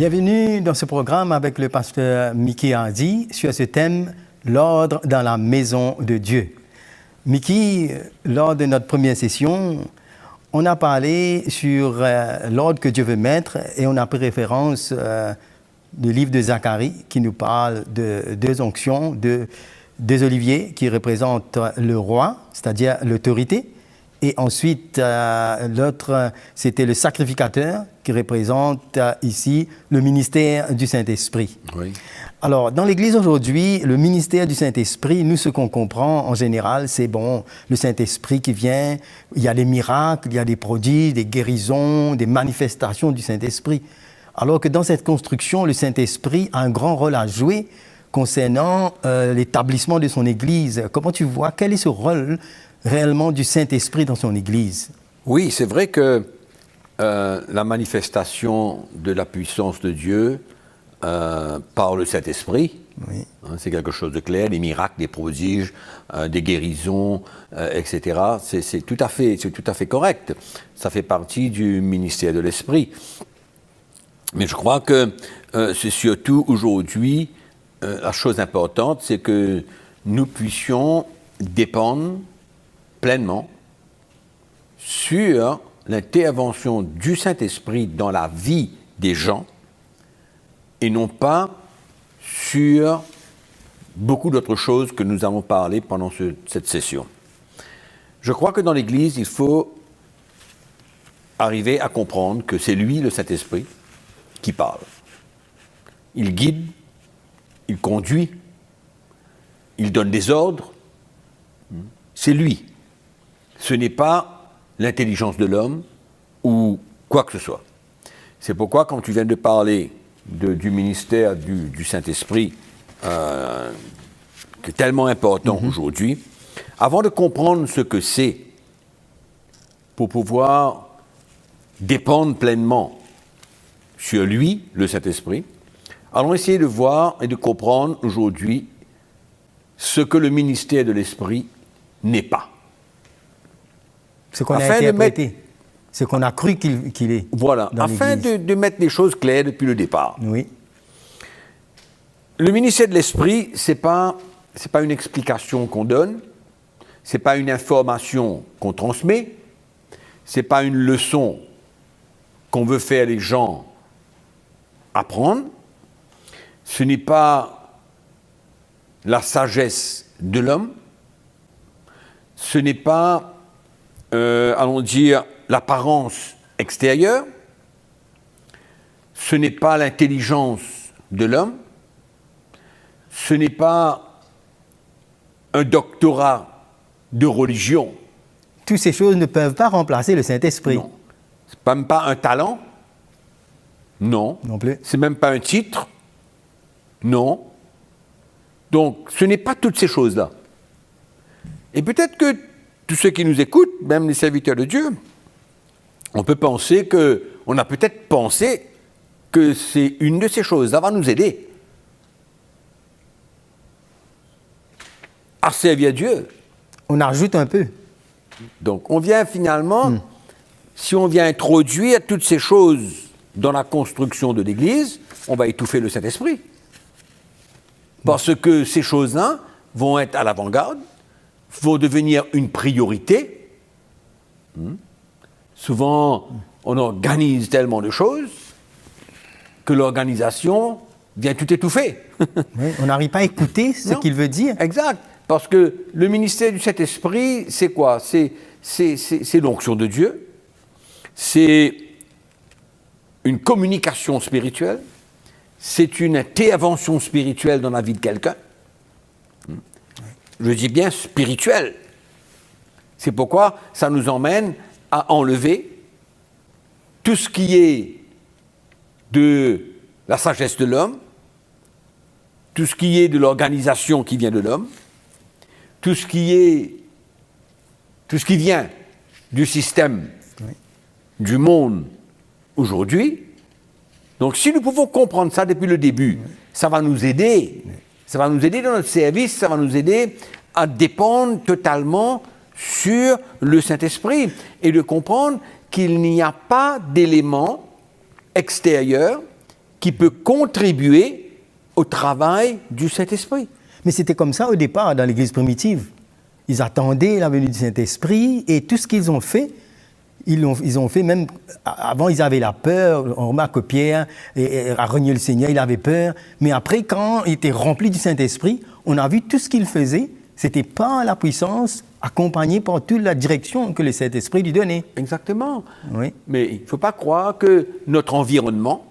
Bienvenue dans ce programme avec le pasteur Mickey Hardy sur ce thème « L'ordre dans la maison de Dieu ». Mickey, lors de notre première session, on a parlé sur l'ordre que Dieu veut mettre et on a pris référence du livre de Zacharie qui nous parle de deux onctions, deux oliviers qui représentent le roi, c'est-à-dire l'autorité. Et ensuite, l'autre, c'était le sacrificateur qui représente ici le ministère du Saint-Esprit. Oui. Alors, dans l'Église aujourd'hui, le ministère du Saint-Esprit, nous, ce qu'on comprend en général, c'est le Saint-Esprit qui vient, il y a des miracles, il y a des prodiges, des guérisons, des manifestations du Saint-Esprit. Alors que dans cette construction, le Saint-Esprit a un grand rôle à jouer concernant l'établissement de son Église. Comment tu vois, quel est ce rôle réellement du Saint-Esprit dans son Église? Oui, c'est vrai que la manifestation de la puissance de Dieu par le Saint-Esprit, oui. C'est quelque chose de clair, des miracles, des prodiges, des guérisons, etc. C'est tout à fait correct. Ça fait partie du ministère de l'Esprit. Mais je crois que c'est surtout aujourd'hui, la chose importante, c'est que nous puissions dépendre pleinement sur l'intervention du Saint-Esprit dans la vie des gens et non pas sur beaucoup d'autres choses que nous allons parler pendant cette session. Je crois que dans l'Église, il faut arriver à comprendre que c'est lui, le Saint-Esprit, qui parle. Il guide, il conduit, il donne des ordres. C'est lui. Ce n'est pas l'intelligence de l'homme ou quoi que ce soit. C'est pourquoi, quand tu viens de parler du ministère du Saint-Esprit, qui est tellement important aujourd'hui, avant de comprendre ce que c'est, pour pouvoir dépendre pleinement sur lui, le Saint-Esprit, allons essayer de voir et de comprendre aujourd'hui ce que le ministère de l'Esprit n'est pas. Ce qu'on a interprété, ce qu'on a cru qu'il est. Voilà, afin de mettre les choses claires depuis le départ. Oui. Le ministère de l'Esprit, c'est pas une explication qu'on donne, c'est pas une information qu'on transmet, c'est pas une leçon qu'on veut faire les gens apprendre, ce n'est pas la sagesse de l'homme, ce n'est pas allons dire, l'apparence extérieure, ce n'est pas l'intelligence de l'homme, ce n'est pas un doctorat de religion. Toutes ces choses ne peuvent pas remplacer le Saint-Esprit. Non. C'est même pas un talent. Non. Non plus. C'est même pas un titre. Non. Donc, ce n'est pas toutes ces choses-là. Et peut-être que tous ceux qui nous écoutent, même les serviteurs de Dieu, on peut penser on a peut-être pensé que c'est une de ces choses-là va nous aider à servir Dieu. On ajoute un peu. Donc, on vient finalement, si on vient introduire toutes ces choses dans la construction de l'Église, on va étouffer le Saint-Esprit. Parce que ces choses-là vont être à l'avant-garde, vont devenir une priorité. Souvent, on organise tellement de choses que l'organisation vient tout étouffer. Oui, on n'arrive pas à écouter ce qu'il veut dire. Exact. Parce que le ministère du Saint-Esprit, c'est quoi? C'est l'onction de Dieu. C'est une communication spirituelle. C'est une intervention spirituelle dans la vie de quelqu'un. Je dis bien spirituel. C'est pourquoi ça nous emmène à enlever tout ce qui est de la sagesse de l'homme, tout ce qui est de l'organisation qui vient de l'homme, tout ce qui vient du système du monde aujourd'hui. Donc si nous pouvons comprendre ça depuis le début, ça va nous aider. Ça va nous aider dans notre service, ça va nous aider à dépendre totalement sur le Saint-Esprit et de comprendre qu'il n'y a pas d'éléments extérieurs qui peut contribuer au travail du Saint-Esprit. Mais c'était comme ça au départ dans l'Église primitive. Ils attendaient la venue du Saint-Esprit et tout ce qu'ils ont fait, ils ont fait même... Avant, ils avaient la peur. On remarque que Pierre a renié le Seigneur, il avait peur. Mais après, quand il était rempli du Saint-Esprit, on a vu tout ce qu'il faisait. C'était par la puissance, accompagné par toute la direction que le Saint-Esprit lui donnait. Exactement. Oui. Mais il ne faut pas croire que notre environnement,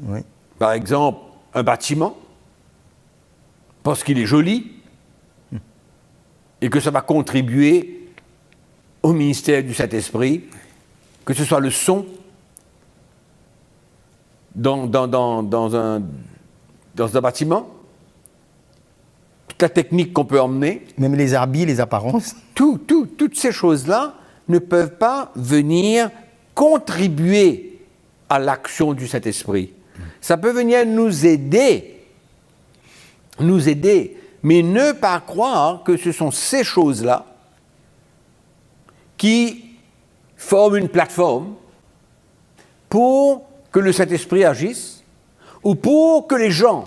Oui. par exemple un bâtiment, parce qu'il est joli, et que ça va contribuer au ministère du Saint-Esprit, que ce soit le son dans un bâtiment, toute la technique qu'on peut emmener, Même les habits, les apparences. toutes ces choses-là ne peuvent pas venir contribuer à l'action du Saint-Esprit. Ça peut venir nous aider, mais ne pas croire que ce sont ces choses-là qui forment une plateforme pour que le Saint-Esprit agisse ou pour que les gens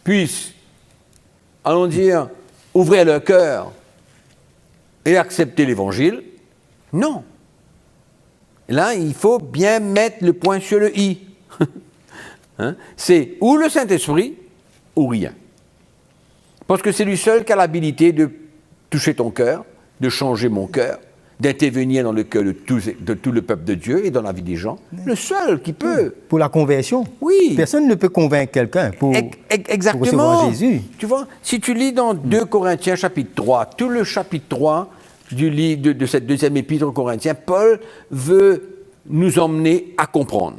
puissent, allons dire, ouvrir leur cœur et accepter l'Évangile. Non. Là, il faut bien mettre le point sur le i. Hein? C'est ou le Saint-Esprit ou rien. Parce que c'est lui seul qui a l'habilité de toucher ton cœur, de changer mon cœur, d'intervenir dans le cœur de tout le peuple de Dieu et dans la vie des gens. Le seul qui peut. Pour la conversion. Oui. Personne ne peut convaincre quelqu'un pour recevoir Jésus. Tu vois, si tu lis dans 2 Corinthiens chapitre 3, tout le chapitre 3 du livre de cette deuxième épître aux Corinthiens, Paul veut nous emmener à comprendre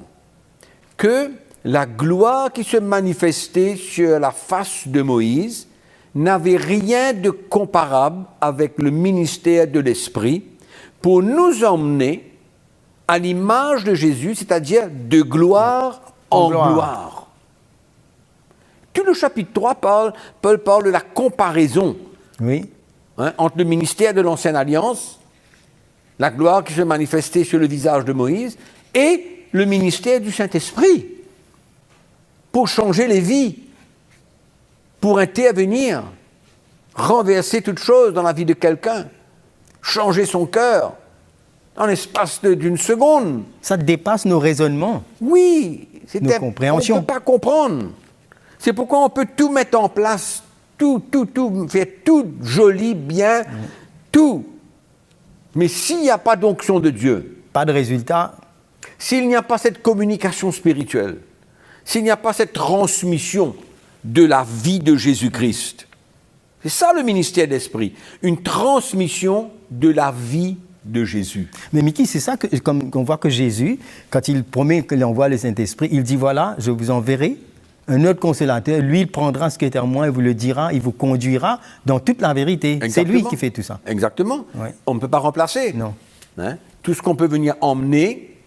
que la gloire qui se manifestait sur la face de Moïse n'avait rien de comparable avec le ministère de l'Esprit pour nous emmener à l'image de Jésus, c'est-à-dire de gloire en gloire. Tout le chapitre 3, Paul parle de la comparaison entre le ministère de l'Ancienne Alliance, la gloire qui se manifestait sur le visage de Moïse, et le ministère du Saint-Esprit, pour changer les vies, pour intervenir, renverser toute chose dans la vie de quelqu'un, changer son cœur, en l'espace d'une seconde. Ça dépasse nos raisonnements. Oui, nos compréhensions. On ne peut pas comprendre. C'est pourquoi on peut tout mettre en place, tout, faire tout joli, bien, tout. Mais s'il n'y a pas d'onction de Dieu, pas de résultat, s'il n'y a pas cette communication spirituelle, s'il n'y a pas cette transmission de la vie de Jésus-Christ, c'est ça le ministère d'Esprit, une transmission de la vie de Jésus. Mais Mickey, c'est ça qu'on voit que Jésus, quand il promet qu'il envoie le Saint-Esprit, il dit voilà, je vous enverrai un autre consolateur, lui il prendra ce qui est en moi et vous le dira, il vous conduira dans toute la vérité. Exactement. C'est lui qui fait tout ça. Exactement. Ouais. On ne peut pas remplacer. Non. Hein? Tout ce qu'on peut venir emmener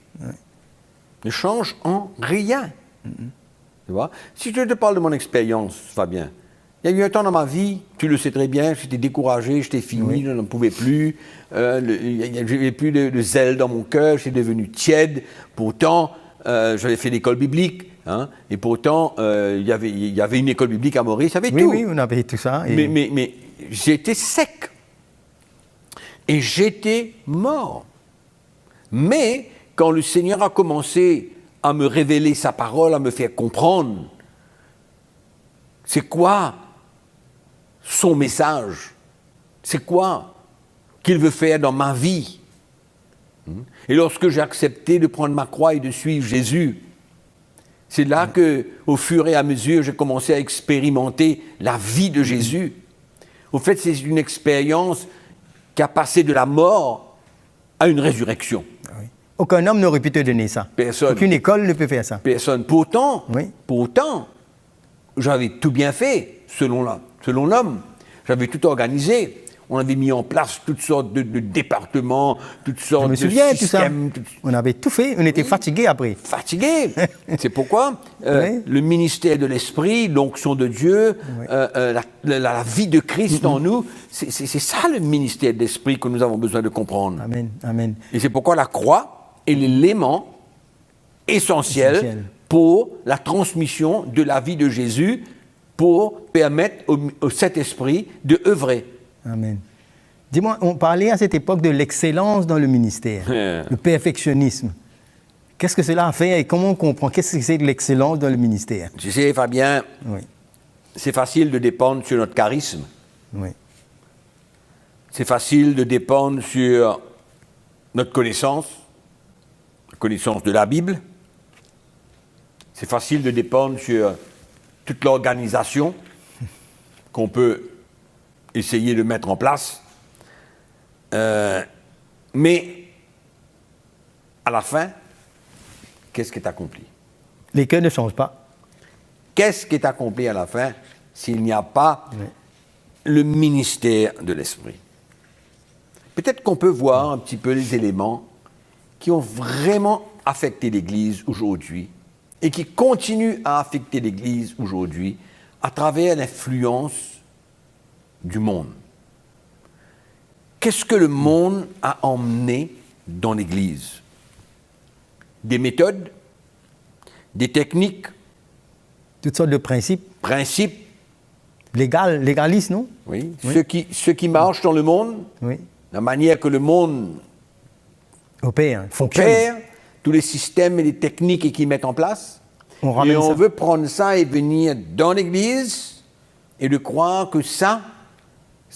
ne change en rien. Tu vois? Si je te parle de mon expérience, Fabien, il y a eu un temps dans ma vie, tu le sais très bien, j'étais découragé, j'étais fini, je n'en pouvais plus, j'avais plus de zèle dans mon cœur, j'étais devenu tiède. Pourtant, j'avais fait l'école biblique, hein, et pourtant, il y avait une école biblique à Maurice, il y avait tout. Oui, on avait tout ça. Et... Mais j'étais sec. Et j'étais mort. Mais quand le Seigneur a commencé à me révéler sa parole, à me faire comprendre, c'est quoi son message? C'est quoi qu'il veut faire dans ma vie? Et lorsque j'ai accepté de prendre ma croix et de suivre Jésus, c'est là que, au fur et à mesure, j'ai commencé à expérimenter la vie de Jésus. Au fait, c'est une expérience qui a passé de la mort à une résurrection. Oui. Aucun homme n'aurait pu te donner ça. Personne. Aucune école ne peut faire ça. Personne. Pourtant, oui. J'avais tout bien fait, selon l'homme. J'avais tout organisé. On avait mis en place toutes sortes de départements, toutes sortes de systèmes. Tout ça. On avait tout fait, on était fatigués après. Fatigués. C'est pourquoi le ministère de l'Esprit, l'onction de Dieu, la vie de Christ en nous, c'est ça le ministère de l'Esprit que nous avons besoin de comprendre. Amen, amen. Et c'est pourquoi la croix est l'élément essentiel pour la transmission de la vie de Jésus, pour permettre au Saint-Esprit de œuvrer. Amen. Dis-moi, on parlait à cette époque de l'excellence dans le ministère, le perfectionnisme. Qu'est-ce que cela a fait et comment on comprend? Qu'est-ce que c'est de l'excellence dans le ministère? Tu sais, Fabien, Oui, c'est facile de dépendre sur notre charisme. oui, C'est facile de dépendre sur notre connaissance, la connaissance de la Bible. C'est facile de dépendre sur toute l'organisation qu'on peut essayer de mettre en place. Mais à la fin, qu'est-ce qui est accompli? les cœurs ne changent pas. Qu'est-ce qui est accompli à la fin s'il n'y a pas le ministère de l'Esprit? Peut-être qu'on peut voir un petit peu les éléments qui ont vraiment affecté l'Église aujourd'hui et qui continuent à affecter l'Église aujourd'hui à travers l'influence du monde. Qu'est-ce que le monde a emmené dans l'Église? Des méthodes, des techniques, Toutes sortes de principes principes, légalistes, non? oui, Oui. ce qui marche dans le monde, Oui. la manière que le monde Opère, fonctionne. opère, tous les systèmes et les techniques qu'ils mettent en place. On ramène Et on ça. veut prendre ça et venir dans l'Église et de croire que ça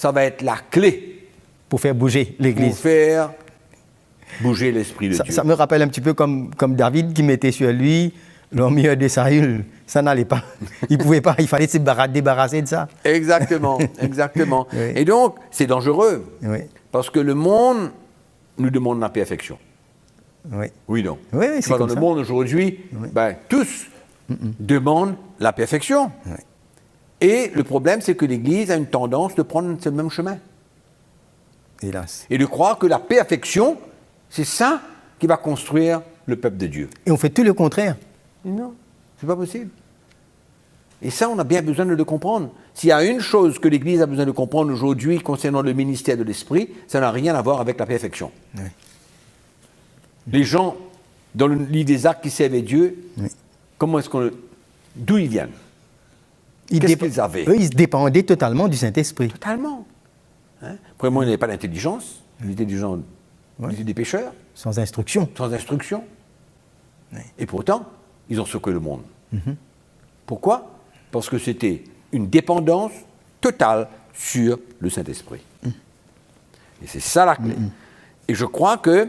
va être la clé Pour faire bouger pour l'Église. faire bouger l'Esprit de Dieu. Ça me rappelle un petit peu comme David qui mettait sur lui l'armure de Saül. Ça n'allait pas. Il ne pouvait pas. Il fallait se débarrasser de ça. Exactement, exactement. Oui. Et donc, c'est dangereux. Oui. Parce que le monde nous demande la perfection. Oui. Oui, non. Oui, Tu c'est vois, dans comme le ça. monde aujourd'hui, ben, tous demandent la perfection. Oui. Et le problème, c'est que l'Église a une tendance de prendre ce même chemin. Hélas. Et de croire que la perfection, c'est ça qui va construire le peuple de Dieu. Et on fait tout le contraire. Non, c'est pas possible. Et ça, on a bien besoin de le comprendre. S'il y a une chose que l'Église a besoin de comprendre aujourd'hui concernant le ministère de l'Esprit, ça n'a rien à voir avec la perfection. Oui. Les gens, dans le livre des Actes qui servaient Dieu, Oui. comment est-ce qu'on... D'où ils viennent? Ils Qu'est-ce dépe- qu'ils avaient? Eux, ils se dépendaient totalement du Saint-Esprit. Totalement. Hein? Premièrement, ils n'avaient pas d'intelligence. Ils étaient des gens... Ils étaient des pécheurs, Sans instruction. sans instruction. Oui. Et pourtant, ils ont secoué le monde. Pourquoi? Parce que c'était une dépendance totale sur le Saint-Esprit. Et c'est ça la clé. Et je crois qu'il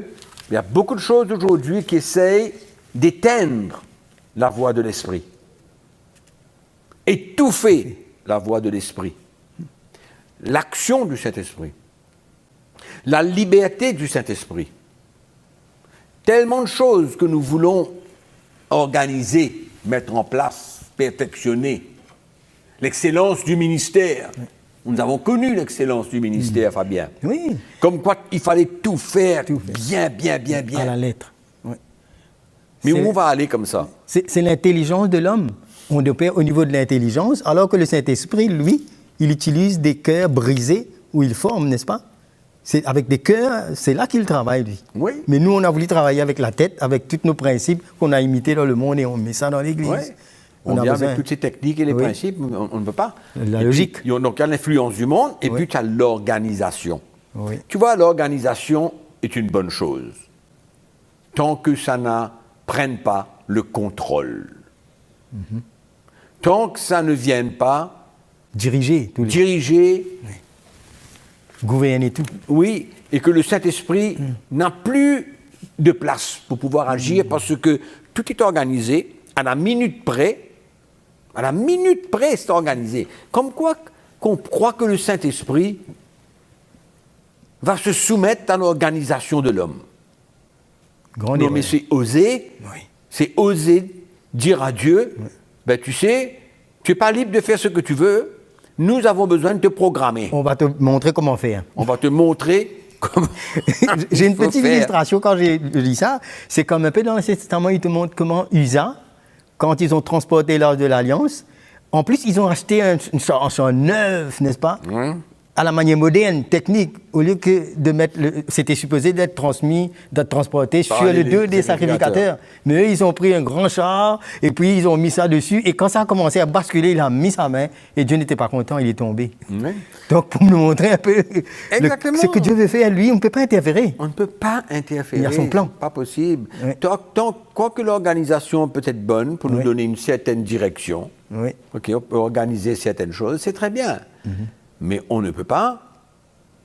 y a beaucoup de choses aujourd'hui qui essayent d'éteindre la voix de l'Esprit. Étouffer la voix de l'Esprit. L'action du Saint-Esprit. La liberté du Saint-Esprit. Tellement de choses que nous voulons organiser, mettre en place, perfectionner. L'excellence du ministère. Nous avons connu l'excellence du ministère, Fabien. Oui. Comme quoi, il fallait tout faire, Tout faire. bien. À la lettre. Oui. Mais C'est- où on va aller comme ça? C'est l'intelligence de l'homme. On opère au niveau de l'intelligence, alors que le Saint-Esprit, lui, il utilise des cœurs brisés où il forme, n'est-ce pas? C'est avec des cœurs, c'est là qu'il travaille, lui. Oui. Mais nous, on a voulu travailler avec la tête, avec tous nos principes qu'on a imités dans le monde et on met ça dans l'Église. Ouais. On a vient besoin- avec toutes ces techniques et les Oui. principes, on ne peut pas. La Et logique. puis, donc, il y a l'influence du monde, et Oui. puis tu as l'organisation. Oui. Tu vois, l'organisation est une bonne chose, tant que ça ne prenne pas le contrôle. Tant que ça ne vienne pas Diriger, tout diriger, gouverner tout. oui, et que le Saint-Esprit n'a plus de place pour pouvoir agir parce que tout est organisé à la minute près. À la minute près, c'est organisé. Comme quoi qu'on croit que le Saint-Esprit va se soumettre à l'organisation de l'homme. Grande Non, erreur. mais c'est oser, Oui. c'est oser dire à Dieu, ben tu sais, tu n'es pas libre de faire ce que tu veux, nous avons besoin de te programmer. On va te montrer comment faire. On va te montrer comment J'ai une il faut petite faire. illustration quand j'ai lu ça. C'est comme un peu dans l'Ancien Testament, il te montre comment Usa, quand ils ont transporté l'Arche de l'Alliance, en plus, ils ont acheté un char neuf, n'est-ce pas? à la manière moderne, technique, au lieu que de mettre c'était supposé d'être transmis, d'être transporté Par sur le les dos des sacrificateurs. Mais eux, ils ont pris un grand char et puis ils ont mis ça dessus. Et quand ça a commencé à basculer, il a mis sa main et Dieu n'était pas content, il est tombé. Oui. Donc pour nous montrer un peu Exactement. ce que Dieu veut faire, lui, on ne peut pas interférer. On ne peut pas interférer. Il y a son plan. C'est pas possible. Oui. Quoique l'organisation peut être bonne pour nous Oui. donner une certaine direction, Oui. ok, on peut organiser certaines choses, c'est très bien. Mais on ne peut pas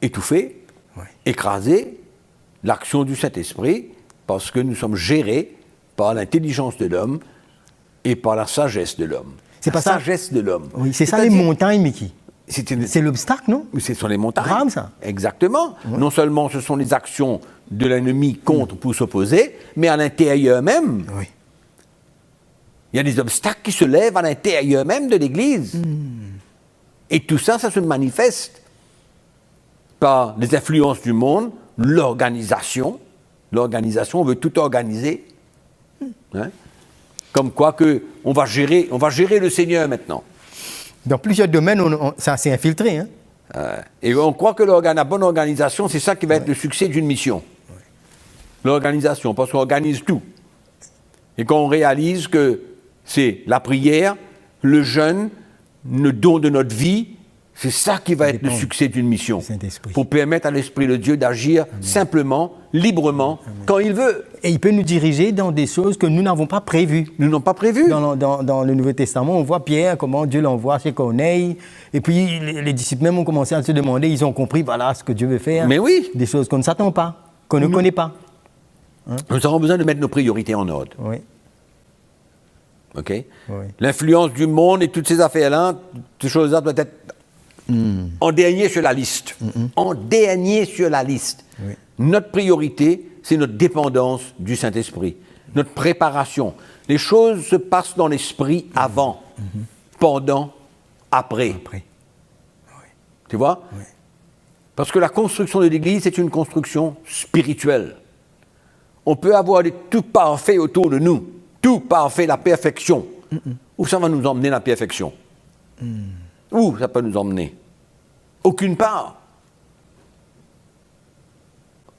étouffer, Oui. écraser l'action du Saint-Esprit parce que nous sommes gérés par l'intelligence de l'homme et par la sagesse de l'homme. C'est La pas ça. sagesse de l'homme. Oui, c'est ça les C'est-à-dire- montagnes, Mickey. c'est C'est l'obstacle, non? Ce sont les montagnes. Grave, ça. Exactement. Non seulement ce sont les actions de l'ennemi contre pour s'opposer, mais à l'intérieur même, Oui. il y a des obstacles qui se lèvent à l'intérieur même de l'Église. Et tout ça, ça se manifeste par les influences du monde, l'organisation. L'organisation, on veut tout organiser. Hein? Comme quoi que on va gérer le Seigneur maintenant. Dans plusieurs domaines, ça s'est infiltré. Hein? Et on croit que la bonne organisation, c'est ça qui va être le succès d'une mission. L'organisation, parce qu'on organise tout. Et quand on réalise que c'est la prière, le jeûne, le don de notre vie, c'est ça qui va être le dépend succès d'une mission. du Saint-Esprit. Pour permettre à l'Esprit de Dieu d'agir simplement, librement, quand il veut. Et il peut nous diriger dans des choses que nous n'avons pas prévues. Nous n'avons pas prévu. Dans le Nouveau Testament, on voit Pierre, comment Dieu l'envoie chez Corneille. Et puis les disciples même ont commencé à se demander, ils ont compris, voilà ce que Dieu veut faire. Mais oui. Des choses qu'on ne s'attend pas, qu'on ne connaît pas. Nous avons besoin de mettre nos priorités en ordre. Oui. OK? Oui. L'influence du monde et toutes ces affaires-là, ces choses-là doivent être en dernier sur la liste. En dernier sur la liste. Oui. Notre priorité, c'est notre dépendance du Saint-Esprit, notre préparation. Les choses se passent dans l'esprit avant, pendant, après. Après. Tu vois? Oui. Parce que la construction de l'Église, c'est une construction spirituelle. On peut avoir des tout parfaits autour de nous, tout parfait, la perfection. Où ça va nous emmener, la perfection? Où ça peut nous emmener? Aucune part.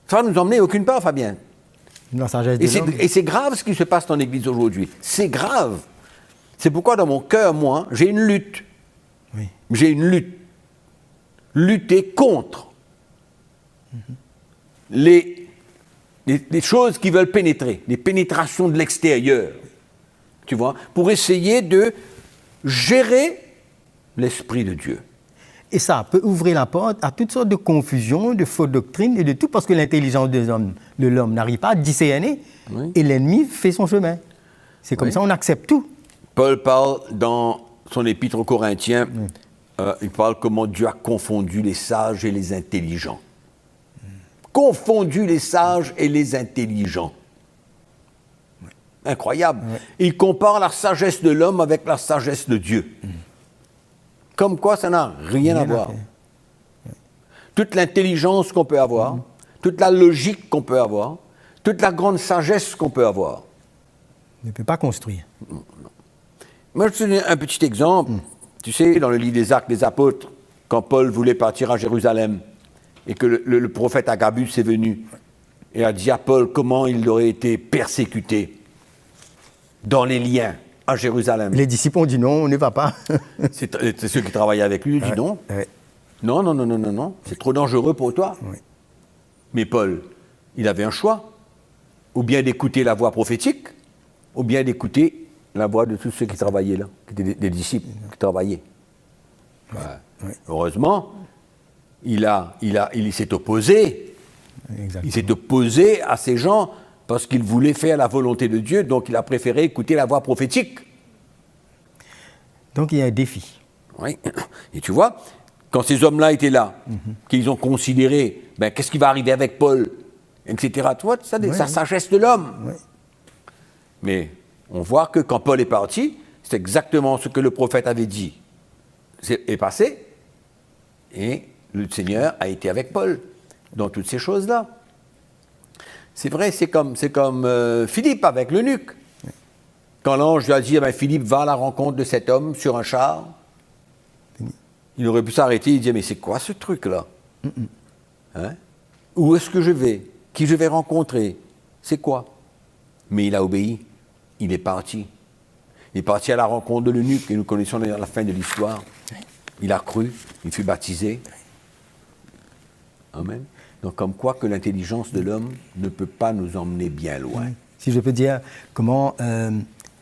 Ça va nous emmener aucune part, Fabien. La sagesse de l'homme. Et c'est grave ce qui se passe dans l'Église aujourd'hui. C'est grave. C'est pourquoi dans mon cœur, moi, j'ai une lutte. Oui. J'ai une lutte. Lutter contre les choses qui veulent pénétrer, les pénétrations de l'extérieur, tu vois, pour essayer de gérer l'Esprit de Dieu. Et ça peut ouvrir la porte à toutes sortes de confusions, de fausses doctrines et de tout, parce que l'intelligence de l'homme n'arrive pas à discerner, Oui. et l'ennemi fait son chemin. C'est comme Oui. ça, on accepte tout. Paul parle dans son épître aux Corinthiens, il parle comment Dieu a confondu les sages et les intelligents. Confondu les sages et les intelligents. Incroyable. Il compare la sagesse de l'homme avec la sagesse de Dieu. Comme quoi ça n'a rien à voir. Toute l'intelligence qu'on peut avoir, toute la logique qu'on peut avoir, toute la grande sagesse qu'on peut avoir. On ne peut pas construire. Moi, je te donne un petit exemple. Tu sais, dans le livre des Actes des Apôtres, quand Paul voulait partir à Jérusalem, et que le prophète Agabus est venu, et a dit à Paul comment il aurait été persécuté dans les liens à Jérusalem. Les disciples ont dit non, on ne va pas. C'est ceux qui travaillaient avec lui, ils ont dit non. Ouais. Non, c'est trop dangereux pour toi. Oui. Mais Paul, il avait un choix. Ou bien d'écouter la voix prophétique, ou bien d'écouter la voix de tous ceux qui travaillaient là, qui étaient des disciples qui travaillaient. Ouais. Ouais. Heureusement, il s'est opposé. Exactement. Il s'est opposé à ces gens parce qu'il voulait faire la volonté de Dieu, donc il a préféré écouter la voix prophétique. Donc il y a un défi. Oui. Et tu vois, quand ces hommes-là étaient là, qu'ils ont considéré, qu'est-ce qui va arriver avec Paul, etc. Tu vois, ça, sa sagesse de l'homme. Oui. Mais on voit que quand Paul est parti, c'est exactement ce que le prophète avait dit est passé, et le Seigneur a été avec Paul dans toutes ces choses-là. C'est vrai, c'est comme Philippe avec l'eunuque. Quand l'ange lui a dit, Philippe, va à la rencontre de cet homme sur un char, Il aurait pu s'arrêter et dire, mais c'est quoi ce truc-là? Hein? Où est-ce que je vais? Qui je vais rencontrer? C'est quoi? Mais il a obéi. Il est parti. Il est parti à la rencontre de l'eunuque, et nous connaissons la fin de l'histoire. Il a cru, il fut baptisé. Amen. Donc, comme quoi que l'intelligence de l'homme ne peut pas nous emmener bien loin. Si je peux dire, comment,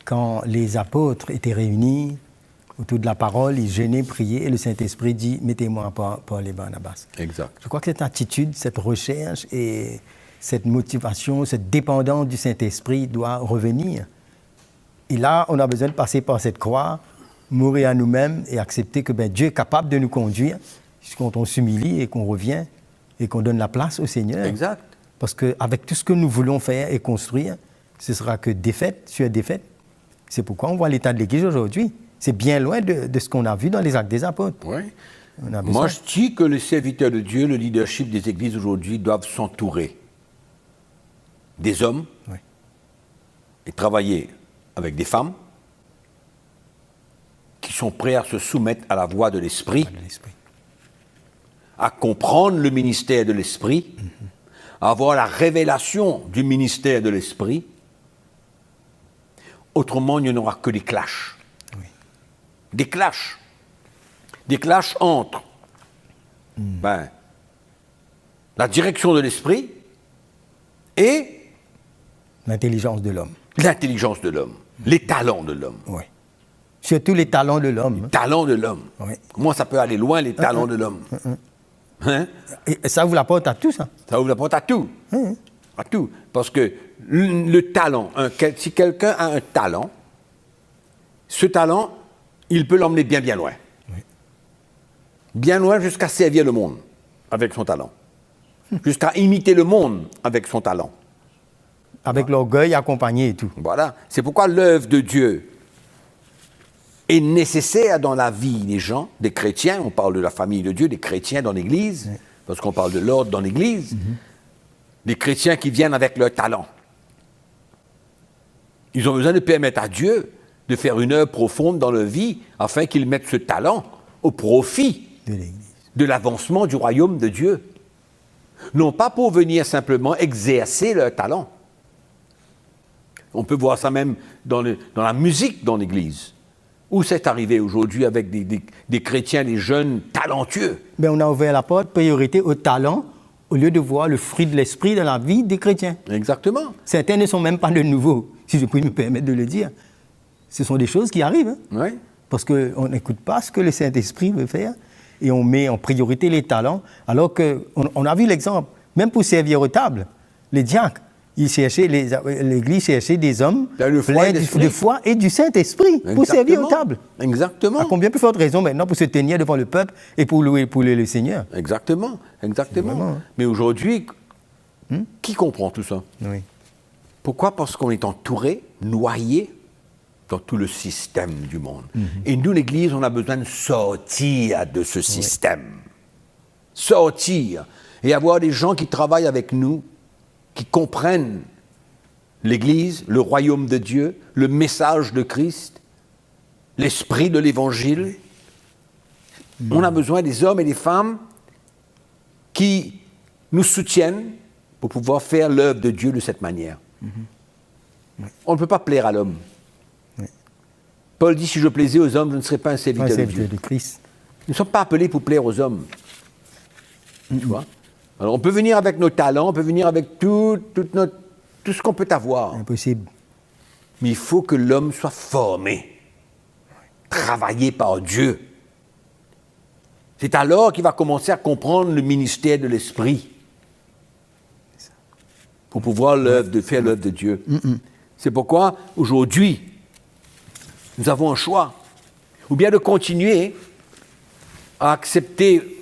quand les apôtres étaient réunis autour de la parole, ils jeûnaient, priaient, et le Saint-Esprit dit « Mettez-moi à Paul et Barnabas ». Exact. Je crois que cette attitude, cette recherche et cette motivation, cette dépendance du Saint-Esprit doit revenir. Et là, on a besoin de passer par cette croix, mourir à nous-mêmes et accepter que Dieu est capable de nous conduire quand on s'humilie et qu'on revient et qu'on donne la place au Seigneur. Exact. Parce qu'avec tout ce que nous voulons faire et construire, ce sera que défaite sur défaite. C'est pourquoi on voit l'état de l'Église aujourd'hui. C'est bien loin de ce qu'on a vu dans les Actes des Apôtres. Oui. Moi, je dis que les serviteurs de Dieu, le leadership des églises aujourd'hui, doivent s'entourer des hommes et travailler avec des femmes qui sont prêts à se soumettre à la voix de l'Esprit, à comprendre le ministère de l'Esprit, à avoir la révélation du ministère de l'Esprit. Autrement, il n'y en aura que des clashs. Des clashs. Des clashs entre la direction de l'Esprit et l'intelligence de l'homme. L'intelligence de l'homme, les talents de l'homme. Oui. Surtout les talents de l'homme. Les talents de l'homme. Oui. Comment ça peut aller loin, les talents de l'homme? Hein? Et ça ouvre la porte à tout, ça. Ça ouvre la porte à tout. À tout. Parce que le talent, si quelqu'un a un talent, ce talent, il peut l'emmener bien, bien loin. Oui. Bien loin jusqu'à servir le monde avec son talent. Jusqu'à imiter le monde avec son talent. Avec l'orgueil accompagné et tout. Voilà. C'est pourquoi l'œuvre de Dieu est nécessaire dans la vie des gens, des chrétiens. On parle de la famille de Dieu, des chrétiens dans l'Église, parce qu'on parle de l'ordre dans l'Église. Des chrétiens qui viennent avec leur talent. Ils ont besoin de permettre à Dieu de faire une œuvre profonde dans leur vie, afin qu'ils mettent ce talent au profit de l'avancement du royaume de Dieu. Non pas pour venir simplement exercer leur talent. On peut voir ça même dans la musique dans l'Église. Où c'est arrivé aujourd'hui avec des chrétiens, des jeunes talentueux? On a ouvert la porte, priorité au talent, au lieu de voir le fruit de l'esprit dans la vie des chrétiens. Exactement. Certains ne sont même pas de nouveaux, si je puis me permettre de le dire. Ce sont des choses qui arrivent. Oui. Parce qu'on n'écoute pas ce que le Saint-Esprit veut faire et on met en priorité les talents, alors qu'on a vu l'exemple, même pour servir aux tables, les diacres, l'Église cherchait des hommes pleins de foi et du Saint-Esprit pour servir aux tables. Exactement. À combien plus forte raison maintenant pour se tenir devant le peuple et pour louer le Seigneur. Exactement, exactement. Vraiment, Mais aujourd'hui, qui comprend tout ça? Oui. Pourquoi? Parce qu'on est entouré, noyé dans tout le système du monde. Et nous, l'Église, on a besoin de sortir de ce système. Sortir. Et avoir des gens qui travaillent avec nous, qui comprennent l'Église, le royaume de Dieu, le message de Christ, l'esprit de l'Évangile. On a besoin des hommes et des femmes qui nous soutiennent pour pouvoir faire l'œuvre de Dieu de cette manière. On ne peut pas plaire à l'homme. Paul dit, si je plaisais aux hommes, je ne serais pas un serviteur de Dieu. De Christ. Nous ne sommes pas appelés pour plaire aux hommes. Tu vois? Alors, on peut venir avec nos talents, on peut venir avec tout ce qu'on peut avoir. Impossible. Mais il faut que l'homme soit formé, travaillé par Dieu. C'est alors qu'il va commencer à comprendre le ministère de l'Esprit pour pouvoir faire l'œuvre de Dieu. C'est pourquoi, aujourd'hui, nous avons un choix. Ou bien de continuer à accepter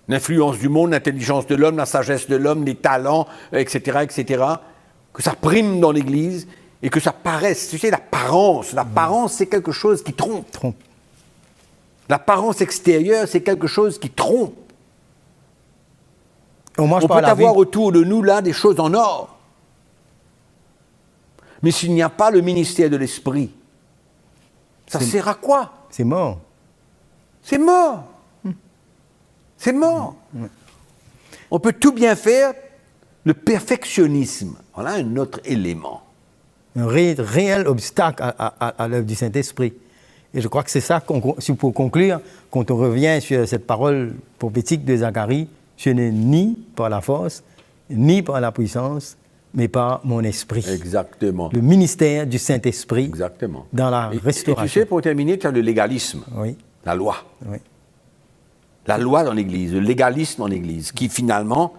l'influence du monde, l'intelligence de l'homme, la sagesse de l'homme, les talents, etc., que ça prime dans l'Église et que ça paraisse. Tu sais, l'apparence, c'est quelque chose qui trompe. L'apparence extérieure, c'est quelque chose qui trompe. On peut avoir autour de nous, là, des choses en or. Mais s'il n'y a pas le ministère de l'Esprit, ça sert à quoi? C'est mort. c'est mort. C'est mort. On peut tout bien faire. Le perfectionnisme, voilà un autre élément. Un réel obstacle à l'œuvre du Saint-Esprit. Et je crois que c'est ça, pour conclure, quand on revient sur cette parole prophétique de Zacharie, je n'ai ni par la force, ni par la puissance, mais par mon esprit. Exactement. Le ministère du Saint-Esprit. Exactement. Dans la restauration. Et tu sais, pour terminer, tu as le légalisme. Oui. La loi. Oui. La loi dans l'Église, le légalisme dans l'Église, qui finalement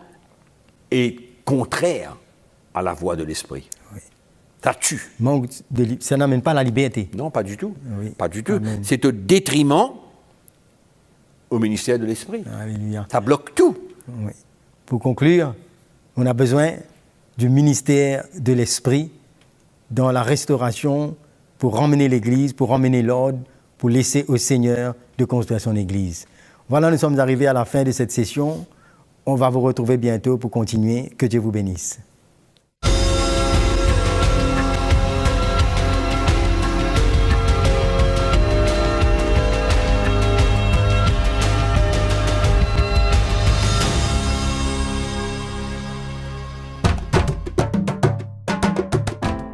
est contraire à la voie de l'Esprit. Oui. Ça tue. Ça n'amène pas la liberté. Non, pas du tout. Oui. Pas du tout. Amen. C'est au détriment au ministère de l'Esprit. Alléluia. Ça bloque tout. Oui. Pour conclure, on a besoin du ministère de l'Esprit dans la restauration pour emmener l'Église, pour emmener l'ordre, pour laisser au Seigneur de construire son Église. Voilà, nous sommes arrivés à la fin de cette session. On va vous retrouver bientôt pour continuer. Que Dieu vous bénisse.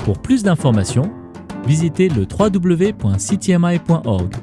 Pour plus d'informations, visitez le www.ctmi.org.